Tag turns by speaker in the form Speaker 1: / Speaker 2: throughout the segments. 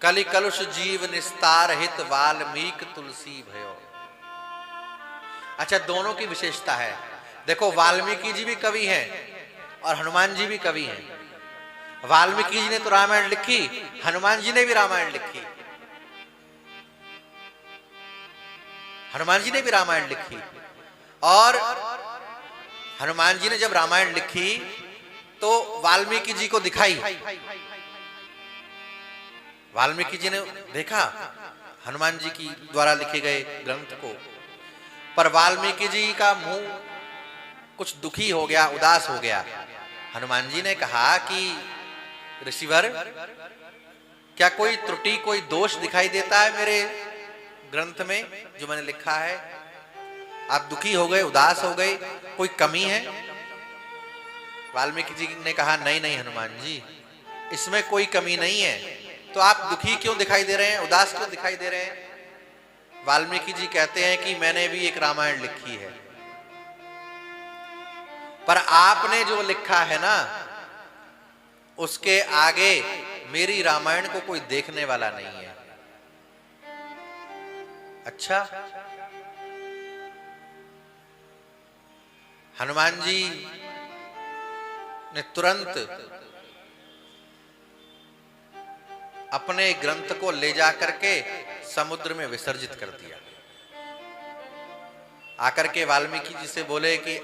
Speaker 1: कलि कलुष जीव निस्तार हित वाल्मीकि तुलसी भयो। अच्छा, दोनों की विशेषता है। देखो, वाल्मीकि जी भी कवि हैं और हनुमान जी भी कवि हैं। वाल्मीकि जी ने तो रामायण लिखी, हनुमान जी ने भी रामायण लिखी। हनुमान जी ने भी रामायण लिखी। और हनुमान जी ने जब रामायण लिखी तो वाल्मीकि जी को दिखाई। वाल्मीकि जी ने देखा हनुमान जी की द्वारा लिखे गए ग्रंथ को, पर वाल्मीकि जी का मुंह कुछ दुखी हो गया, उदास हो गया। हनुमान जी ने कहा कि ऋषिवर, क्या कोई त्रुटि, कोई दोष दिखाई देता है मेरे ग्रंथ में जो मैंने लिखा है? आप दुखी हो गए, उदास हो गए, कोई कमी है? वाल्मीकि जी ने कहा, नहीं नहीं हनुमान जी, इसमें कोई कमी नहीं है। तो आप दुखी क्यों दिखाई दे रहे हैं, उदास क्यों दिखाई दे रहे हैं? वाल्मीकि जी कहते हैं कि मैंने भी एक रामायण लिखी है, पर आपने जो लिखा है ना, उसके आगे मेरी रामायण को कोई देखने वाला नहीं है। अच्छा, हनुमान जी ने तुरंत अपने ग्रंथ को ले जाकर के समुद्र में विसर्जित कर दिया। आकर के वाल्मीकि जी से बोले कि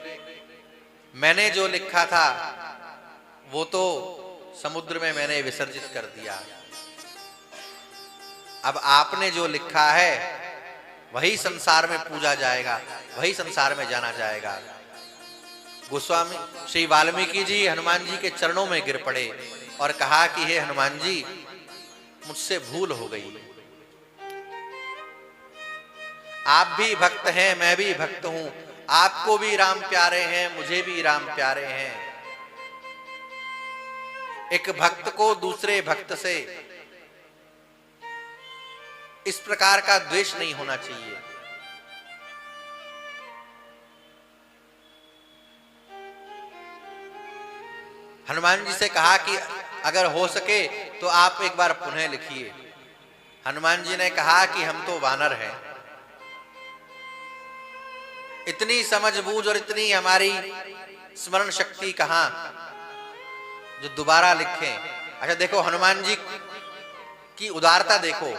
Speaker 1: मैंने जो लिखा था वो तो समुद्र में मैंने विसर्जित कर दिया, अब आपने जो लिखा है वही संसार में पूजा जाएगा, वही संसार में जाना जाएगा। गोस्वामी श्री वाल्मीकि जी हनुमान जी के चरणों में गिर पड़े और कहा कि हे हनुमान जी, मुझसे भूल हो गई। आप भी भक्त हैं, मैं भी भक्त हूं, आपको भी राम प्यारे हैं, मुझे भी राम प्यारे हैं। एक भक्त को दूसरे भक्त से इस प्रकार का द्वेष नहीं होना चाहिए। हनुमान जी से कहा कि अगर हो सके तो आप एक बार पुनः लिखिए। हनुमान जी ने कहा कि हम तो वानर हैं, इतनी समझबूझ और इतनी हमारी स्मरण शक्ति कहां जो दोबारा लिखें। अच्छा देखो, हनुमान जी की उदारता देखो।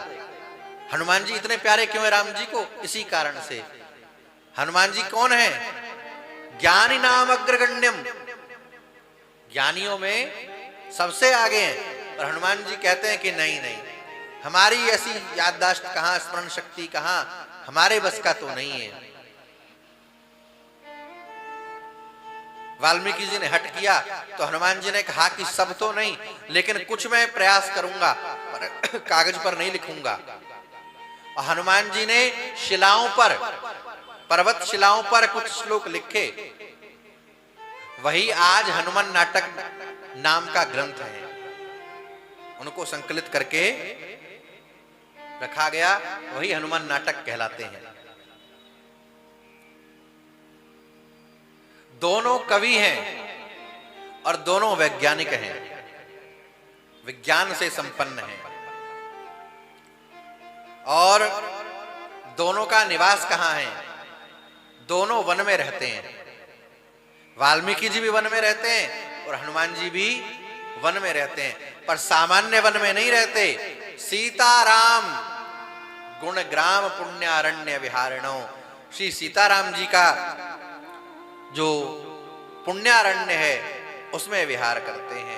Speaker 1: हनुमान जी इतने प्यारे क्यों है राम जी को? इसी कारण से। हनुमान जी कौन है? ज्ञानी नाम अग्रगण्यम, ज्ञानियों में सबसे आगे हैं। पर हनुमान जी कहते हैं कि नहीं नहीं, हमारी ऐसी याददाश्त कहां, स्मरण शक्ति कहां, हमारे बस का तो नहीं है। वाल्मीकि जी ने हट किया तो हनुमान जी ने कहा कि सब तो नहीं, लेकिन कुछ मैं प्रयास करूंगा, पर कागज पर नहीं लिखूंगा। और हनुमान जी ने शिलाओं पर, पर्वत शिलाओं पर कुछ श्लोक लिखे। वही आज हनुमान नाटक नाम का ग्रंथ है, उनको संकलित करके रखा गया, वही हनुमान नाटक कहलाते हैं। दोनों कवि हैं और दोनों वैज्ञानिक हैं, विज्ञान से संपन्न हैं। और दोनों का निवास कहां है? दोनों वन में रहते हैं। वाल्मीकि जी भी वन में रहते हैं और हनुमान जी भी वन में रहते हैं, पर सामान्य वन में नहीं रहते। सीताराम गुण ग्राम पुण्यारण्य विहारिणो, श्री सीताराम जी का जो पुण्यारण्य है उसमें विहार करते हैं।